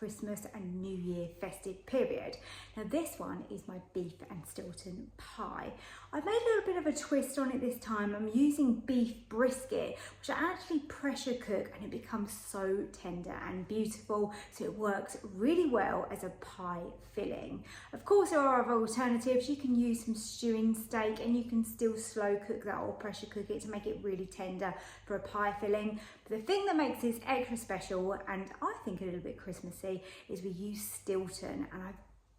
Christmas and New Year festive period. Now this one is my beef and Stilton pie. I've made a little bit of a twist on it this time. I'm using beef brisket, which I actually pressure cook, and it becomes so tender and beautiful, so it works really well as a pie filling. Of course, there are other alternatives. You can use some stewing steak, and you can still slow cook that or pressure cook it to make it really tender for a pie filling. But the thing that makes this extra special, and I think a little bit Christmassy, is we use Stilton, and I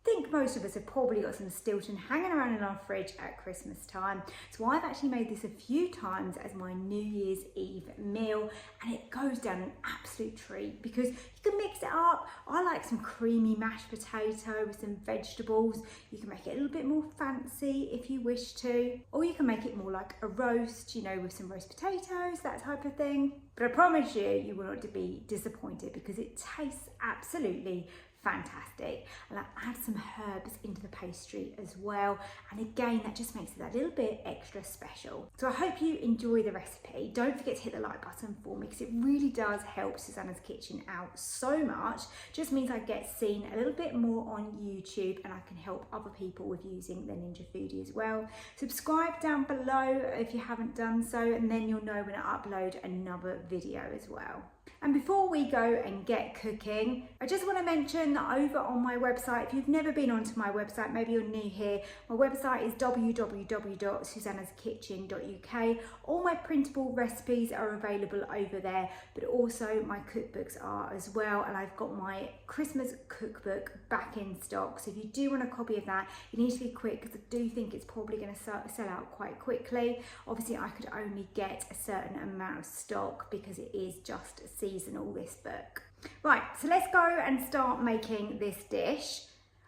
think most of us have probably got some Stilton hanging around in our fridge at Christmas time. So I've actually made this a few times as my New Year's Eve meal, and it goes down an absolute treat because you can mix it up. I like some creamy mashed potato with some vegetables. You can make it a little bit more fancy if you wish to, or you can make it more like a roast, you know, with some roast potatoes, that type of thing. But I promise you, you will not be disappointed because it tastes absolutely fantastic. And I add some herbs into the pastry as well, and again that just makes it that little bit extra special. So I hope you enjoy the recipe. Don't forget to hit the like button for me because it really does help Susannah's Kitchen out so much. Just means I get seen a little bit more on YouTube, and I can help other people with using the Ninja Foodi as well. Subscribe down below if you haven't done so, and then you'll know when I upload another video as well. And before we go and get cooking, I just want to mention that over on my website, if you've never been onto my website, maybe you're new here, my website is www.susannahskitchen.uk. All my printable recipes are available over there, but also my cookbooks are as well. And I've got my Christmas cookbook back in stock. So if you do want a copy of that, you need to be quick because I do think it's probably going to sell out quite quickly. Obviously, I could only get a certain amount of stock because it is just seasonal, this book. Right, so let's go and start making this dish.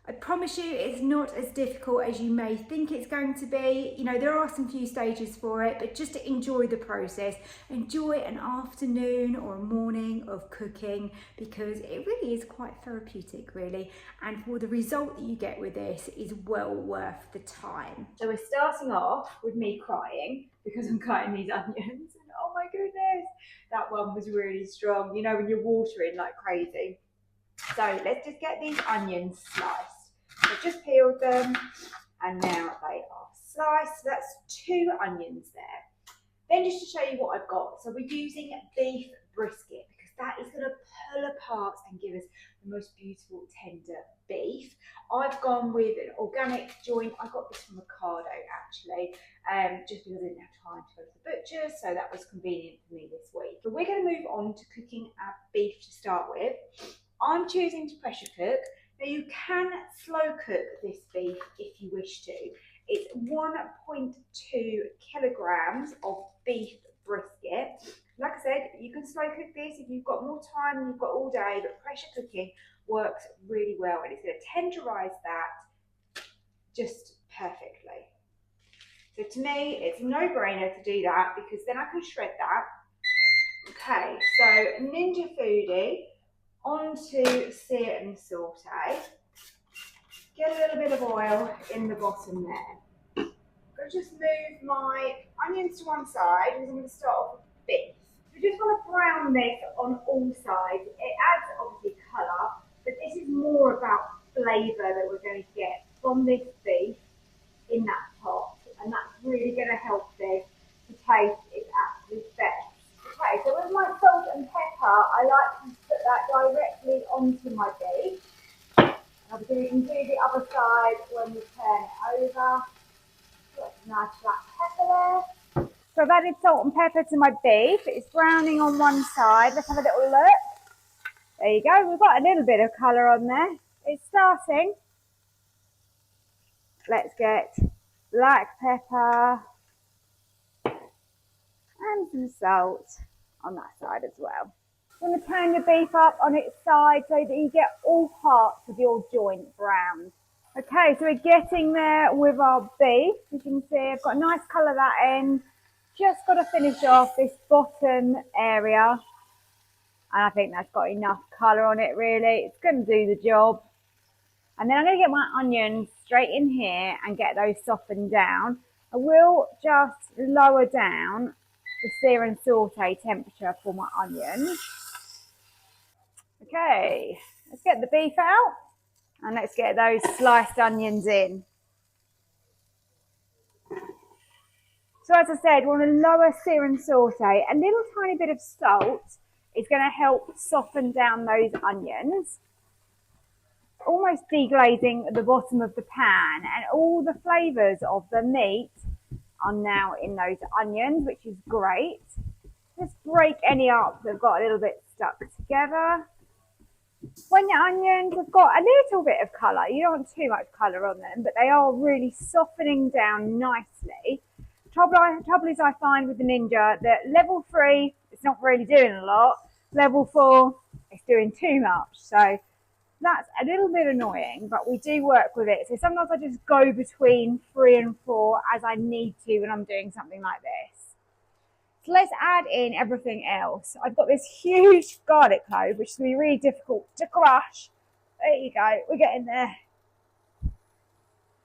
I promise you it's not as difficult as you may think it's going to be. You know, there are some few stages for it, but just to enjoy the process, enjoy an afternoon or a morning of cooking, because it really is quite therapeutic really, and for the result that you get with this is well worth the time. So we're starting off with me crying because I'm cutting these onions, and oh my goodness, that one was really strong, you know, when you're watering like crazy. So let's just get these onions sliced. I've just peeled them and now they are sliced. So that's 2 onions there. Then just to show you what I've got. So we're using beef brisket because that is going to pull apart and give us the most beautiful tender beef. I've gone with an organic joint. I got this from Ocado actually, just because I didn't have time to go to the butcher, so that was convenient for me this week. But we're going to move on to cooking our beef to start with. I'm choosing to pressure cook. Now you can slow cook this beef if you wish to. It's 1.2 kilograms of beef brisket. Like I said, you can slow cook this if you've got more time and you've got all day, but pressure cooking works really well, and it's going to tenderize that just perfectly. So to me, it's a no-brainer to do that because then I can shred that. Okay, so Ninja Foodi onto sear and saute. Get a little bit of oil in the bottom there. I'm going to just move my onions to one side because I'm going to start off with beef. We just want to brown this on all sides. It adds obviously colour, but this is more about flavour that we're going to get from this beef in that pot, and that's really going to help this to taste its absolute best. Okay, so with my salt and pepper, I like to put that directly onto my beef. Obviously we can do the other side when we turn it over. Got some nice black pepper there. So I've added salt and pepper to my beef. It's browning on one side. Let's have a little look. There you go. We've got a little bit of colour on there. It's starting. Let's get black pepper and some salt on that side as well. You want to turn your beef up on its side so that you get all parts of your joint browned. Okay, so we're getting there with our beef. As you can see, I've got a nice colour that end. Just got to finish off this bottom area. And I think that's got enough colour on it really. It's going to do the job. And then I'm going to get my onions straight in here and get those softened down. I will just lower down the sear and saute temperature for my onions. Okay, Let's get the beef out and let's get those sliced onions in. So as I said, we want to lower, sear and saute. A little tiny bit of salt is going to help soften down those onions, almost deglazing the bottom of the pan, and all the flavours of the meat are now in those onions, which is great. Just break any up that have got a little bit stuck together. When your onions have got a little bit of colour, you don't want too much colour on them, but they are really softening down nicely. Trouble is I find with the Ninja that level 3, it's not really doing a lot. Level 4, it's doing too much. So that's a little bit annoying, but we do work with it. So sometimes I just go between 3 and 4 as I need to when I'm doing something like this. So let's add in everything else. I've got this huge garlic clove, which is going to be really difficult to crush. There you go, we're getting there.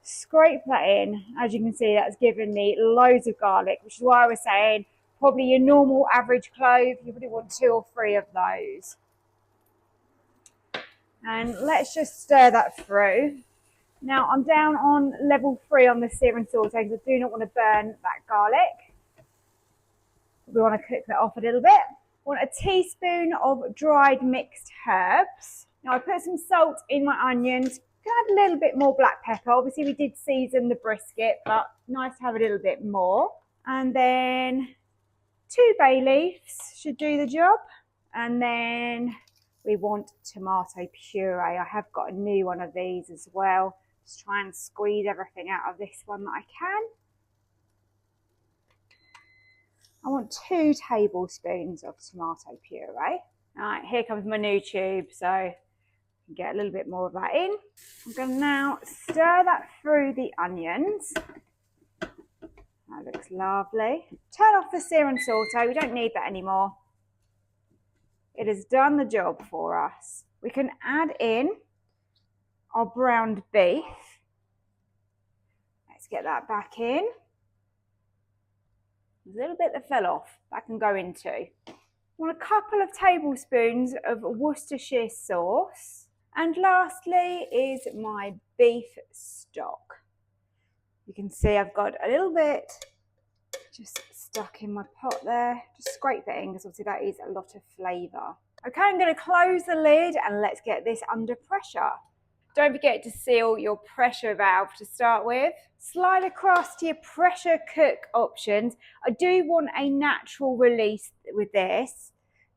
Scrape that in. As you can see, that's given me loads of garlic, which is why I was saying probably your normal average clove, you probably want 2 or 3 of those. And let's just stir that through. Now I'm down on level 3 on the sear and saute because I do not want to burn that garlic. We want to cook that off a little bit. Want a teaspoon of dried mixed herbs. Now I put some salt in my onions. Can add a little bit more black pepper. Obviously we did season the brisket, but nice to have a little bit more. And then 2 bay leaves should do the job. And then we want tomato puree. I have got a new one of these as well. Just try and squeeze everything out of this one that I can. I want 2 tablespoons of tomato puree. All right, here comes my new tube, so get a little bit more of that in. I'm going to now stir that through the onions. That looks lovely. Turn off the sear and saute. We don't need that anymore. It has done the job for us. We can add in our browned beef. Let's get that back in. There's a little bit that fell off, that can go into. I want a couple of tablespoons of Worcestershire sauce. And lastly is my beef stock. You can see I've got a little bit just stuck in my pot there. Just scrape that in because obviously that is a lot of flavour. Okay, I'm going to close the lid and let's get this under pressure. Don't forget to seal your pressure valve to start with. Slide across to your pressure cook options. I do want a natural release with this.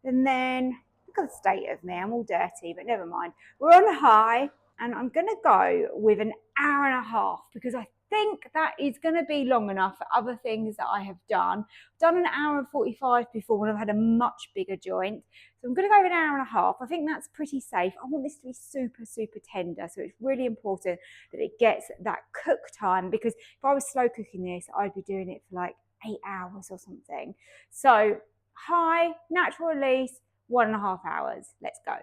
And then, look at the state of me, I'm all dirty, but never mind. We're on high and I'm gonna go with an hour and a half because I think that is gonna be long enough for other things that I have done. I've done an hour and 45 before when I've had a much bigger joint. So I'm gonna go with an hour and a half. I think that's pretty safe. I want this to be super, super tender. So it's really important that it gets that cook time because if I was slow cooking this, I'd be doing it for like 8 hours or something. So high, natural release, 1.5 hours. Let's go.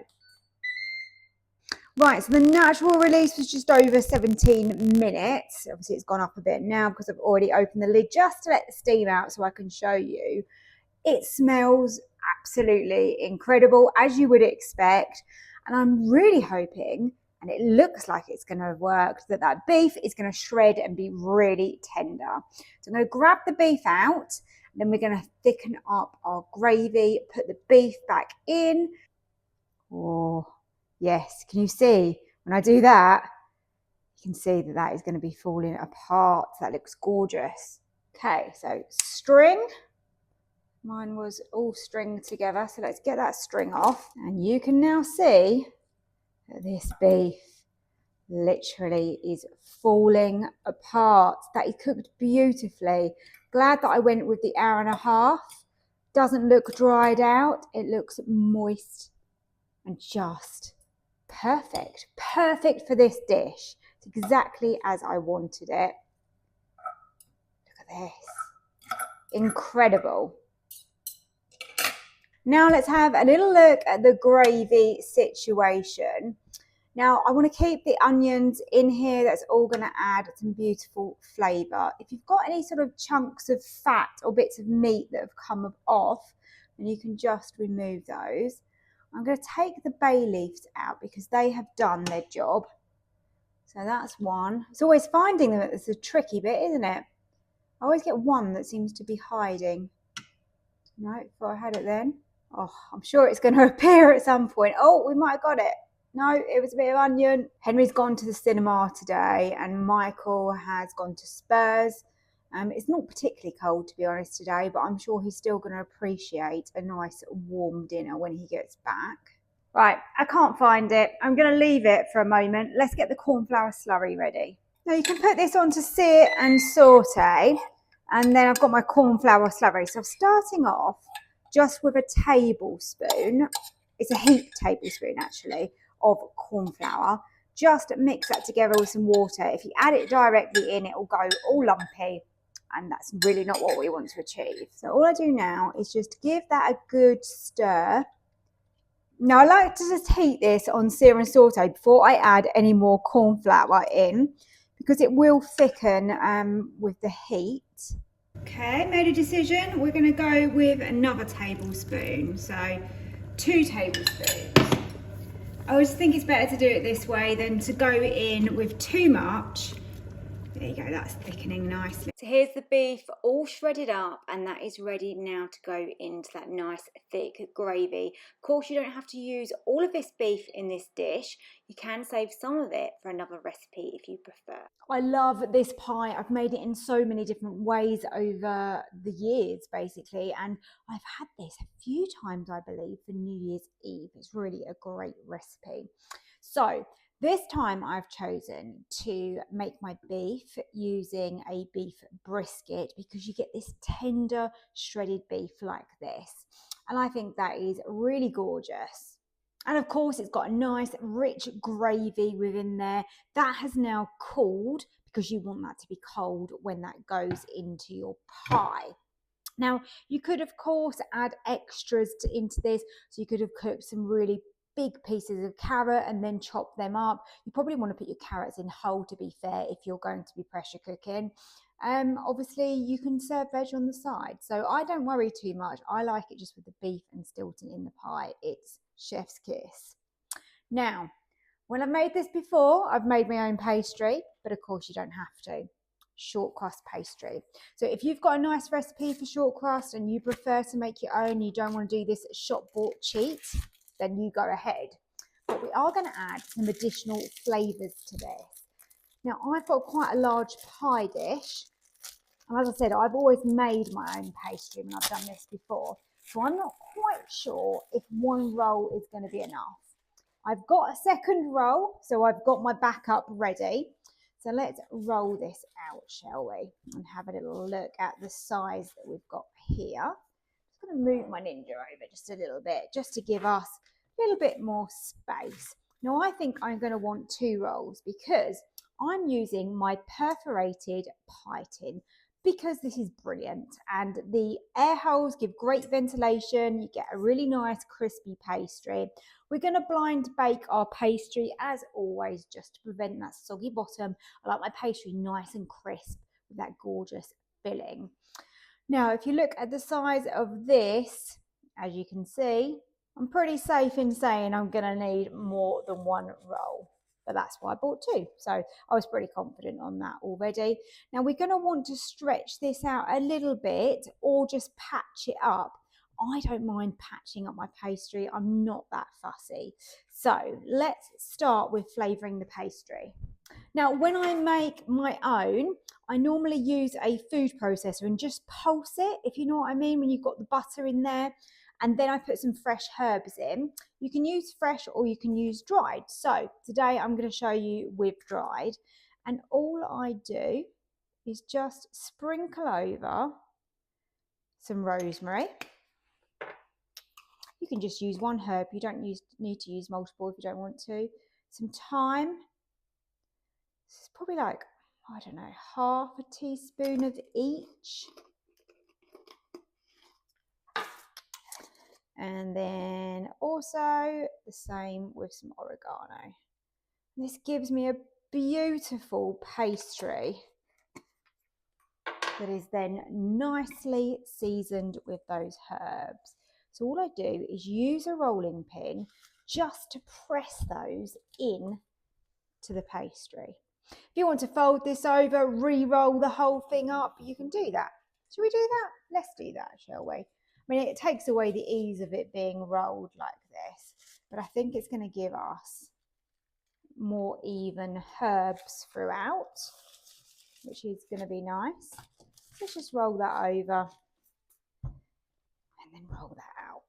Right, so the natural release was just over 17 minutes. Obviously it's gone up a bit now because I've already opened the lid just to let the steam out so I can show you. It smells absolutely incredible, as you would expect. And I'm really hoping, and it looks like it's going to have worked, that that beef is going to shred and be really tender. So I'm going to grab the beef out, and then we're going to thicken up our gravy, put the beef back in. Oh, yes. Can you see? When I do that, you can see that that is going to be falling apart. That looks gorgeous. Okay, so string. Mine was all string together, so let's get that string off. And you can now see that this beef literally is falling apart. That is cooked beautifully. Glad that I went with the hour and a half. Doesn't look dried out. It looks moist and just perfect. Perfect for this dish. It's exactly as I wanted it. Look at this. Incredible. Now let's have a little look at the gravy situation. Now I want to keep the onions in here. That's all going to add some beautiful flavour. If you've got any sort of chunks of fat or bits of meat that have come off, then you can just remove those. I'm going to take the bay leaves out because they have done their job. So that's one. It's always finding them that's a tricky bit, isn't it? I always get one that seems to be hiding. No, thought I had it then. Oh, I'm sure it's going to appear at some point. Oh, we might have got it. No, it was a bit of onion. Henry's gone to the cinema today and Michael has gone to Spurs. It's not particularly cold, to be honest, today, but I'm sure he's still going to appreciate a nice warm dinner when he gets back. Right, I can't find it. I'm going to leave it for a moment. Let's get the cornflour slurry ready. Now you can put this on to sear and saute, and then I've got my cornflour slurry. So I'm starting off just with a tablespoon. It's a heaped tablespoon actually of cornflour. Just mix that together with some water. If you add it directly in, it will go all lumpy, and that's really not what we want to achieve. So all I do now is just give that a good stir. Now I like to just heat this on sear and saute before I add any more corn flour in, because it will thicken with the heat. Okay, made a decision. We're going to go with another tablespoon, so 2 tablespoons. I always think it's better to do it this way than to go in with too much. There you go, that's thickening nicely. So here's the beef all shredded up, and that is ready now to go into that nice thick gravy. Of course, you don't have to use all of this beef in this dish. You can save some of it for another recipe if you prefer. I love this pie. I've made it in so many different ways over the years, basically, and I've had this a few times, I believe, for New Year's Eve. It's really a great recipe. So this time I've chosen to make my beef using a beef brisket, because you get this tender shredded beef like this, and I think that is really gorgeous. And of course it's got a nice rich gravy within there that has now cooled, because you want that to be cold when that goes into your pie. Now you could of course add extras into this, so you could have cooked some really big pieces of carrot and then chop them up. You probably want to put your carrots in whole, to be fair, if you're going to be pressure cooking. Obviously you can serve veg on the side, so I don't worry too much. I like it just with the beef and Stilton in the pie. It's chef's kiss. Now, when I've made this before, I've made my own pastry, but of course you don't have to. Short crust pastry. So if you've got a nice recipe for short crust and you prefer to make your own, you don't want to do this shop bought cheat, then you go ahead. But we are going to add some additional flavours to this. Now I've got quite a large pie dish, and as I said, I've always made my own pastry when I've done this before, so I'm not quite sure if one roll is going to be enough. I've got a second roll, so I've got my backup ready. So let's roll this out, shall we, and have a little look at the size that we've got here. I'm going to move my Ninja over just a little bit, just to give us a little bit more space. Now I think I'm going to want 2 rolls, because I'm using my perforated pie tin, because this is brilliant, and the air holes give great ventilation. You get a really nice crispy pastry. We're going to blind bake our pastry as always, just to prevent that soggy bottom. I like my pastry nice and crisp with that gorgeous filling. Now, if you look at the size of this, as you can see, I'm pretty safe in saying I'm going to need more than 1 roll. But that's why I bought 2. So I was pretty confident on that already. Now we're going to want to stretch this out a little bit, or just patch it up. I don't mind patching up my pastry. I'm not that fussy. So let's start with flavouring the pastry. Now, when I make my own, I normally use a food processor and just pulse it, if you know what I mean, when you've got the butter in there. And then I put some fresh herbs in. You can use fresh or you can use dried. So today I'm going to show you with dried. And all I do is just sprinkle over some rosemary. You can just use 1 herb. You don't need to use multiple if you don't want to. Some thyme. This is probably like, I don't know, half a teaspoon of each. And then also the same with some oregano. This gives me a beautiful pastry that is then nicely seasoned with those herbs. So all I do is use a rolling pin just to press those in to the pastry. If you want to fold this over, re-roll the whole thing up, you can do that. Should we do that? Let's do that, shall we? I mean, it takes away the ease of it being rolled like this, but I think it's going to give us more even herbs throughout, which is going to be nice. Let's just roll that over and then roll that out.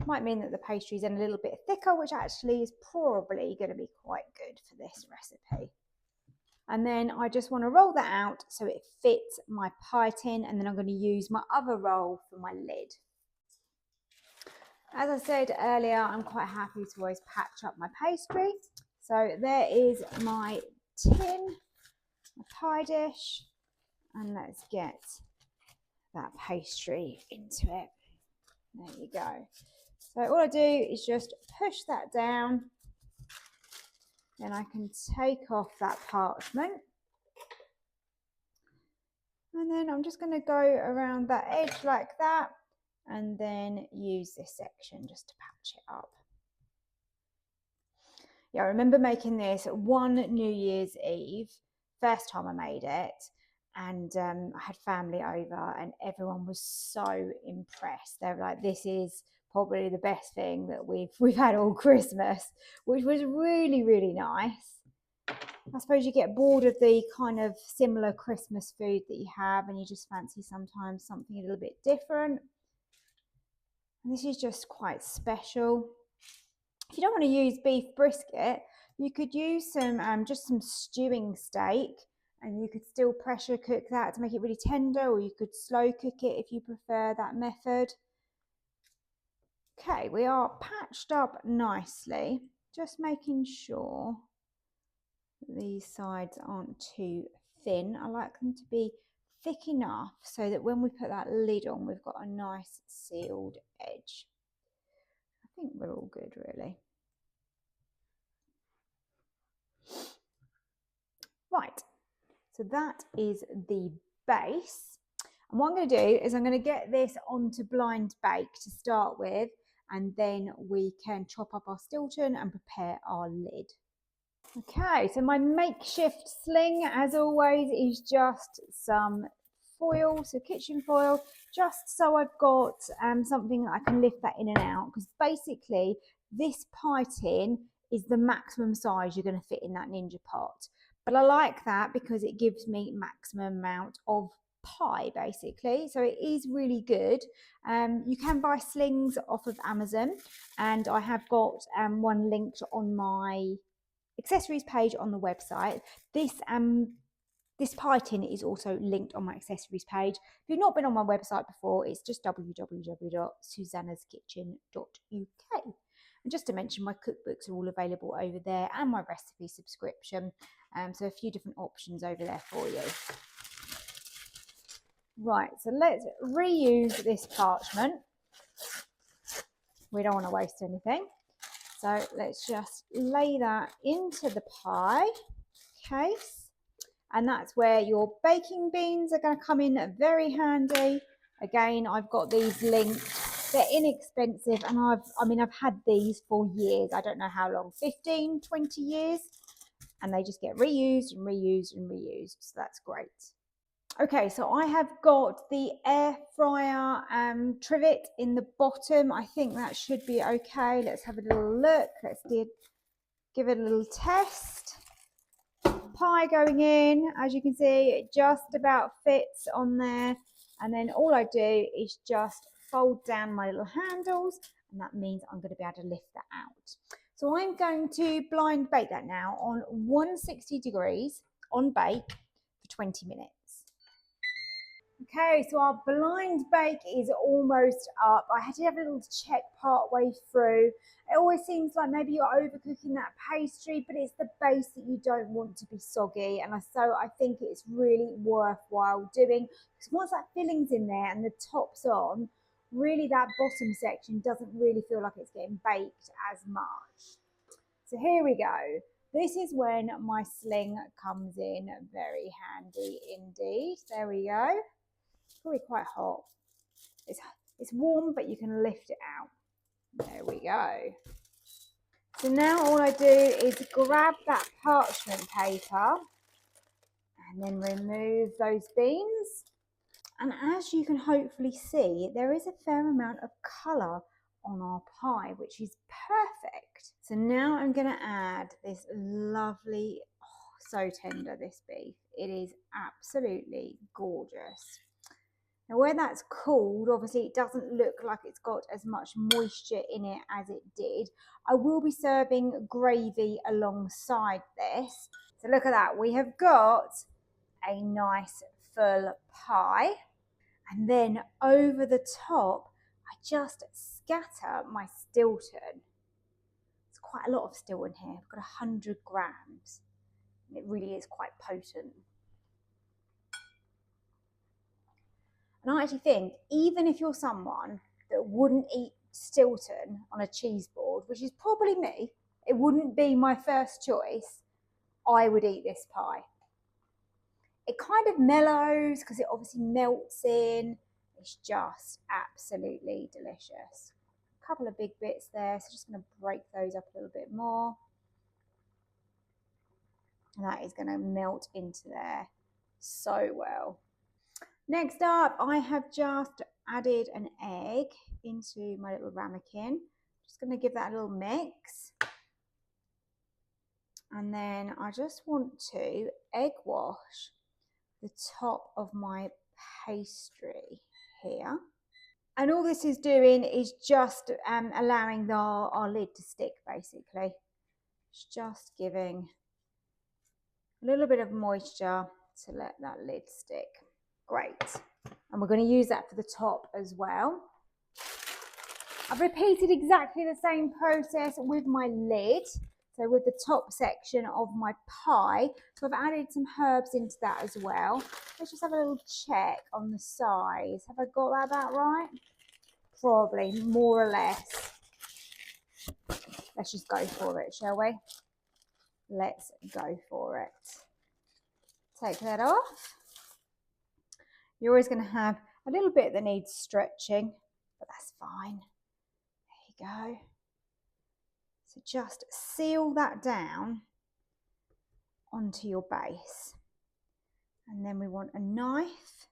Might mean that the pastry is a little bit thicker, which actually is probably going to be quite good for this recipe. And then I just want to roll that out so it fits my pie tin, and then I'm going to use my other roll for my lid. As I said earlier, I'm quite happy to always patch up my pastry. So there is my tin, my pie dish, and let's get that pastry into it. There you go. So all I do is just push that down. Then I can take off that parchment. And then I'm just going to go around that edge like that, and then use this section just to patch it up. Yeah, I remember making this one New Year's Eve, first time I made it, and I had family over and everyone was so impressed. They were like, this is probably the best thing that we've had all Christmas, which was really, really nice. I suppose you get bored of the kind of similar Christmas food that you have, and you just fancy sometimes something a little bit different. And this is just quite special. If you don't want to use beef brisket, you could use some just some stewing steak, and you could still pressure cook that to make it really tender, or you could slow cook it if you prefer that method. Okay, we are patched up nicely, just making sure these sides aren't too thin. I like them to be thick enough so that when we put that lid on, we've got a nice sealed edge. I think we're all good, really. Right, so that is the base. And what I'm going to do is I'm going to get this onto blind bake to start with, and then we can chop up our Stilton and prepare our lid. Okay, so my makeshift sling, as always, is just some foil, so kitchen foil, just so I've got something that I can lift that in and out, because basically this pie tin is the maximum size you're going to fit in that Ninja pot. But I like that because it gives me maximum amount of pie, basically, so it is really good. You can buy slings off of Amazon, and I have got one linked on my accessories page on the website. This pie tin is also linked on my accessories page. If you've not been on my website before, it's just www.susannahskitchen.uk. And just to mention, my cookbooks are all available over there, and my recipe subscription. So a few different options over there for you. Right, so let's reuse this parchment. We don't want to waste anything. So let's just lay that into the pie case. And that's where your baking beans are going to come in very handy. Again, I've got these linked. They're inexpensive, and I've had these for years. I don't know how long, 15, 20 years. And they just get reused and reused and reused. So that's great. Okay, so I have got the air fryer trivet in the bottom. I think that should be okay. Let's have a little look. Let's give it a little test. Pie going in, as you can see, it just about fits on there. And then all I do is just fold down my little handles, and that means I'm going to be able to lift that out. So I'm going to blind bake that now on 160 degrees on bake for 20 minutes. Okay, so our blind bake is almost up. I had to have a little check part way through. It always seems like maybe you're overcooking that pastry, but it's the base that you don't want to be soggy. And so I think it's really worthwhile doing, because once that filling's in there and the top's on, really that bottom section doesn't really feel like it's getting baked as much. So here we go. This is when my sling comes in very handy indeed. There we go. Probably quite hot. It's warm, but you can lift it out. There we go. So now all I do is grab that parchment paper and then remove those beans. And as you can hopefully see, there is a fair amount of colour on our pie, which is perfect. So now I'm going to add this lovely, oh, so tender, this beef. It is absolutely gorgeous. Now where that's cooled, obviously it doesn't look like it's got as much moisture in it as it did. I will be serving gravy alongside this. So look at that, we have got a nice full pie. And then over the top, I just scatter my Stilton. It's quite a lot of Stilton here. I've got 100 grams. And it really is quite potent. And I actually think, even if you're someone that wouldn't eat Stilton on a cheese board, which is probably me, it wouldn't be my first choice, I would eat this pie. It kind of mellows because it obviously melts in. It's just absolutely delicious. A couple of big bits there, so just going to break those up a little bit more. And that is going to melt into there so well. Next up, I have just added an egg into my little ramekin. Just going to give that a little mix. And then I just want to egg wash the top of my pastry here. And all this is doing is just allowing our lid to stick, basically. It's just giving a little bit of moisture to let that lid stick. Great. And we're going to use that for the top as well. I've repeated exactly the same process with my lid. So with the top section of my pie. So I've added some herbs into that as well. Let's just have a little check on the size. Have I got that about right? Probably, more or less. Let's just go for it, shall we? Let's go for it. Take that off. You're always going to have a little bit that needs stretching, but that's fine. There you go. So just seal that down onto your base. And then we want a knife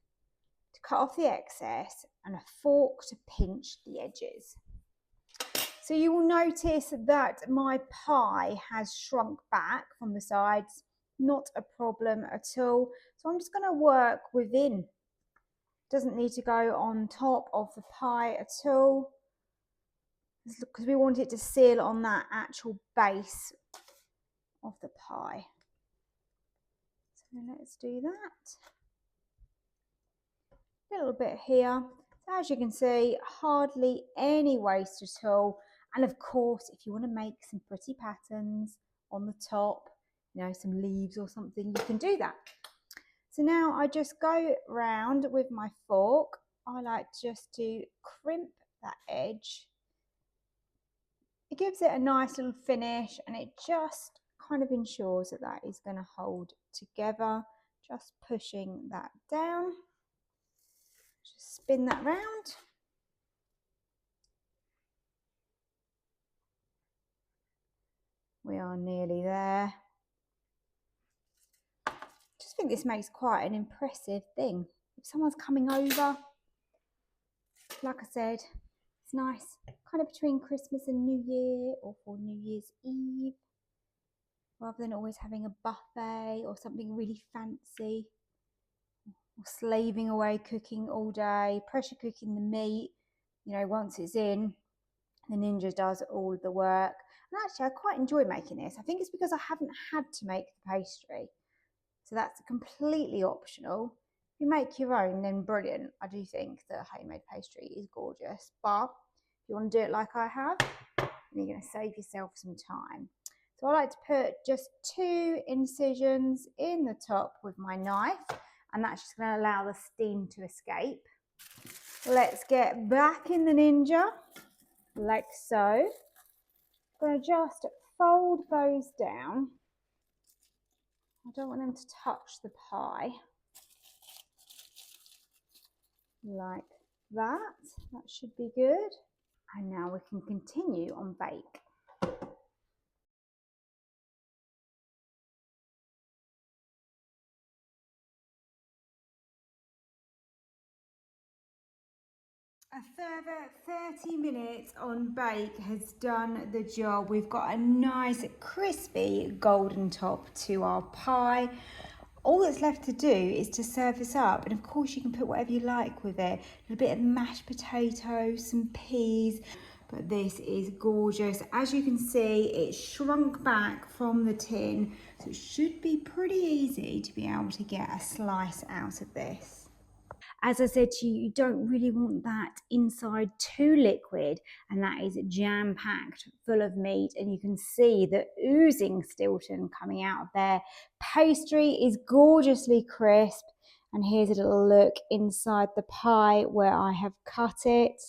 to cut off the excess and a fork to pinch the edges. So you will notice that my pie has shrunk back from the sides, not a problem at all. So I'm just going to work within. Doesn't need to go on top of the pie at all, because we want it to seal on that actual base of the pie. So let's do that. A little bit here. So as you can see, hardly any waste at all. And of course, if you want to make some pretty patterns on the top, you know, some leaves or something, you can do that. So now I just go round with my fork. I like just to crimp that edge. It gives it a nice little finish, and it just kind of ensures that that is going to hold together. Just pushing that down. Just spin that round. We are nearly there. I just think this makes quite an impressive thing. If someone's coming over, like I said, it's nice, kind of between Christmas and New Year, or for New Year's Eve, rather than always having a buffet or something really fancy, or slaving away cooking all day, pressure cooking the meat. You know, once it's in, the Ninja does all the work. And actually, I quite enjoy making this. I think it's because I haven't had to make the pastry. So that's completely optional. If you make your own, then brilliant. I do think that homemade pastry is gorgeous. But if you want to do it like I have, then you're going to save yourself some time. So I like to put just 2 incisions in the top with my knife. And that's just going to allow the steam to escape. Let's get back in the Ninja, like so. I'm going to just fold those down. I don't want them to touch the pie, like that. That should be good. And now we can continue on bake. A further 30 minutes on bake has done the job. We've got a nice crispy golden top to our pie. All that's left to do is to serve this up, and of course you can put whatever you like with it. A little bit of mashed potatoes, some peas, but this is gorgeous. As you can see, it's shrunk back from the tin, so it should be pretty easy to be able to get a slice out of this. As I said to you, you don't really want that inside too liquid, and that is jam packed full of meat, and you can see the oozing Stilton coming out of there. Pastry is gorgeously crisp, and here's a little look inside the pie where I have cut it.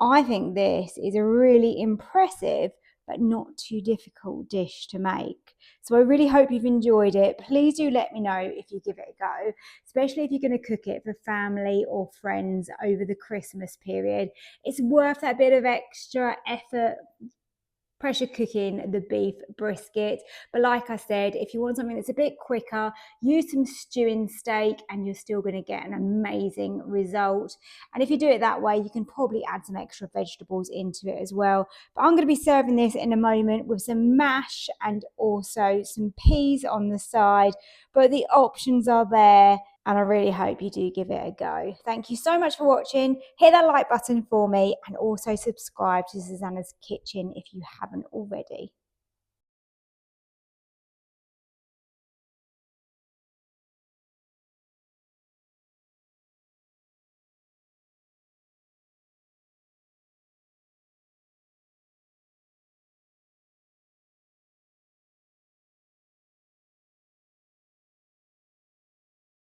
I think this is a really impressive but not too difficult dish to make. So I really hope you've enjoyed it. Please do let me know if you give it a go, especially if you're going to cook it for family or friends over the Christmas period. It's worth that bit of extra effort pressure cooking the beef brisket. But like I said, if you want something that's a bit quicker, use some stewing steak and you're still going to get an amazing result. And if you do it that way, you can probably add some extra vegetables into it as well. But I'm going to be serving this in a moment with some mash and also some peas on the side. But the options are there, and I really hope you do give it a go. Thank you so much for watching. Hit that like button for me and also subscribe to Susannah's Kitchen if you haven't already.